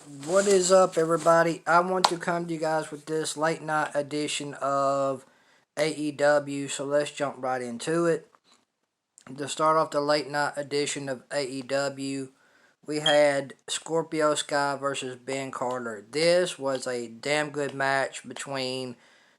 What is up, everybody? I want to come to you guys with this late night edition of AEW, so let's jump right into it. To start off the late night edition of AEW, we had Scorpio Sky versus Ben Carter. This was a damn good match between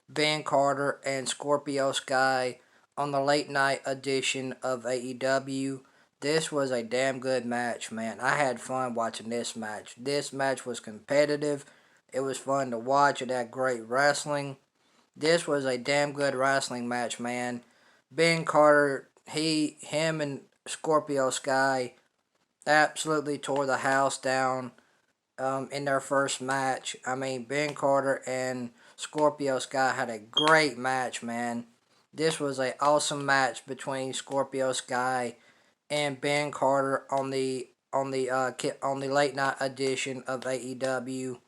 Ben Carter and Scorpio Sky on the late night edition of AEW. This was a damn good match, man. I had fun watching this match. This match was competitive. It was fun to watch. It had great wrestling. This was a damn good wrestling match, man. Ben Carter, him and Scorpio Sky absolutely tore the house down in their first match. I mean, Ben Carter and Scorpio Sky had a great match, man. This was an awesome match between Scorpio Sky and Ben Carter on the late night edition of AEW.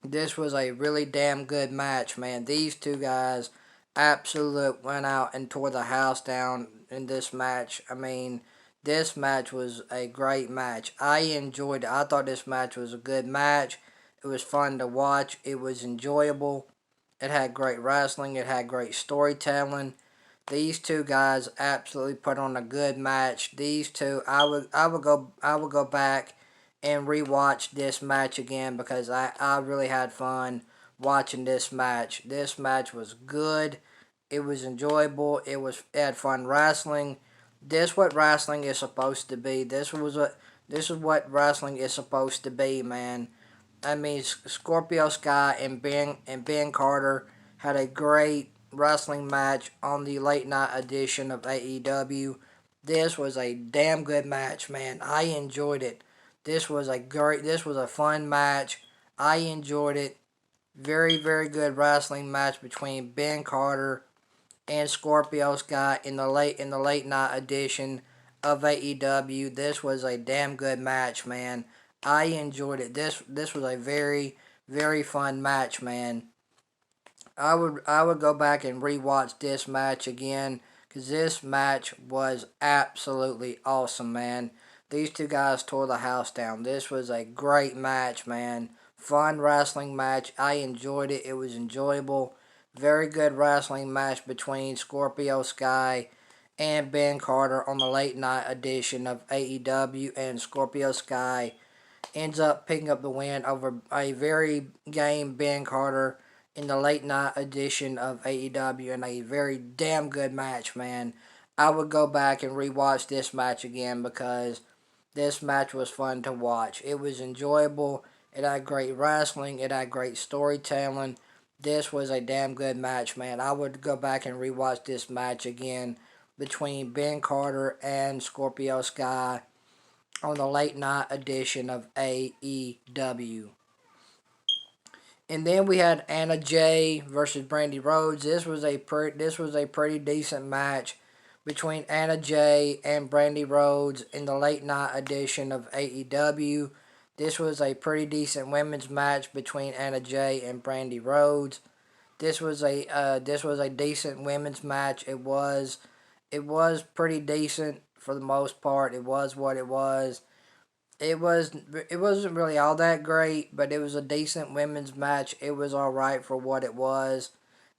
This was a really damn good match, man. These two guys absolutely went out and tore the house down in this match. I mean, this match was a great match. I enjoyed it. I thought this match was a good match. It was fun to watch. It was enjoyable. It had great wrestling. It had great storytelling. These two guys absolutely put on a good match. These two, I would go back and rewatch this match again because I really had fun watching this match. This match was good. It was enjoyable. It had fun wrestling. This what wrestling is supposed to be. This is what wrestling is supposed to be, man. I mean, Scorpio Sky and Ben Carter had a great wrestling match on the late night edition of AEW. This was a damn good match, man. I enjoyed it. This was a fun match. I enjoyed it. Very, very good wrestling match between Ben Carter and Scorpio Sky in the late night edition of AEW. This was a damn good match, man. I enjoyed it. This was a very, very fun match, man. I would go back and rewatch this match again because this match was absolutely awesome, man. These two guys tore the house down. This was a great match, man. Fun wrestling match. I enjoyed it. It was enjoyable. Very good wrestling match between Scorpio Sky and Ben Carter on the late night edition of AEW, and Scorpio Sky ends up picking up the win over a very game Ben Carter in the late night edition of AEW in a very damn good match, man. I would go back and rewatch this match again because this match was fun to watch. It was enjoyable. It had great wrestling. It had great storytelling. This was a damn good match, man. I would go back and rewatch this match again between Ben Carter and Scorpio Sky on the late night edition of AEW. And then we had Anna Jay versus Brandy Rhodes. This was a pretty decent match between Anna Jay and Brandy Rhodes in the late night edition of AEW. This was a pretty decent women's match between Anna Jay and Brandy Rhodes. This was a decent women's match. It was pretty decent for the most part. It was what it was. It was it wasn't really all that great, but it was a decent women's match. It was all right for what it was.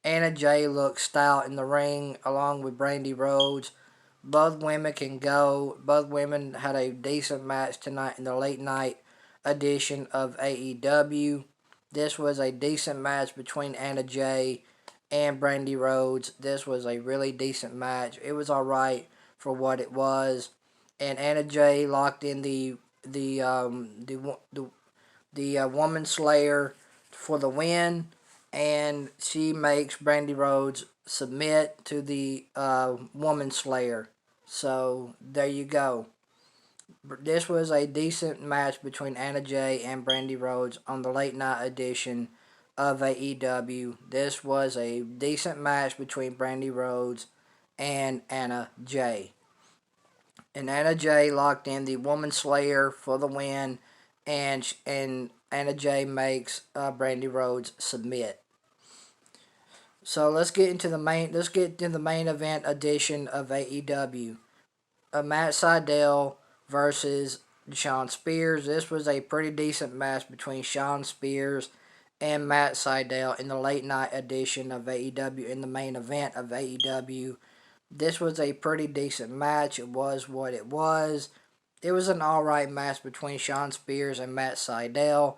Anna Jay looked stout in the ring along with Brandy Rhodes. Both women can go. Both women had a decent match tonight in the late night edition of AEW. This was a decent match between Anna Jay and Brandy Rhodes. This was a really decent match. It was all right for what it was, and Anna Jay locked in the Woman Slayer for the win, and she makes Brandy Rhodes submit to the Woman Slayer. So there you go. This was a decent match between Anna Jay and Brandy Rhodes on the late night edition of AEW. This was a decent match between Brandy Rhodes and Anna Jay. And Anna Jay locked in the Woman Slayer for the win, and Anna Jay makes Brandy Rhodes submit. So let's get into the main event edition of AEW. Matt Sydal versus Shawn Spears. This was a pretty decent match between Shawn Spears and Matt Sydal in the late night edition of AEW, in the main event of AEW. This was a pretty decent match. It was what it was. It was an alright match between Shawn Spears and Matt Sydal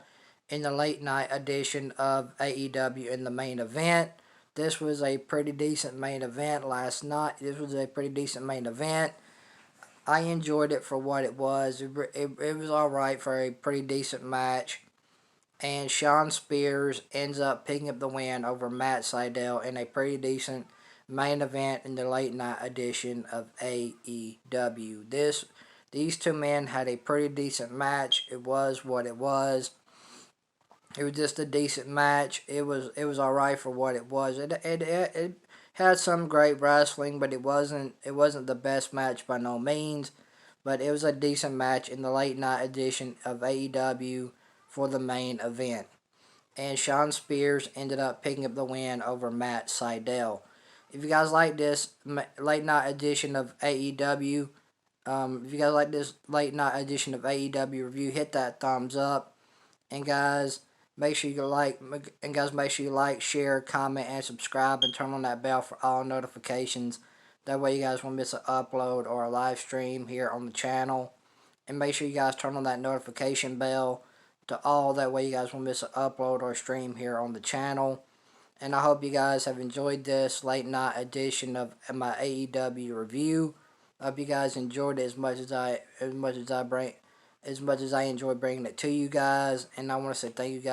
in the late night edition of AEW in the main event. This was a pretty decent main event last night. This was a pretty decent main event. I enjoyed it for what it was. It was alright for a pretty decent match. And Shawn Spears ends up picking up the win over Matt Sydal in a pretty decent main event in the late night edition of AEW. These two men had a pretty decent match. It was what it was. It was just a decent match. It was alright for what it was. It had some great wrestling, but it wasn't the best match by no means. But it was a decent match in the late night edition of AEW for the main event. And Shawn Spears ended up picking up the win over Matt Sydal. If you guys like this late night edition of AEW, if you guys like this late night edition of AEW review, hit that thumbs up. And guys, make sure you like, share, comment, and subscribe, and turn on that bell for all notifications. That way you guys won't miss an upload or a live stream here on the channel. And make sure you guys turn on that notification bell to all. That way you guys won't miss an upload or stream here on the channel. And I hope you guys have enjoyed this late night edition of my AEW review. I hope you guys enjoyed it as much as I enjoy bringing it to you guys. And I want to say thank you guys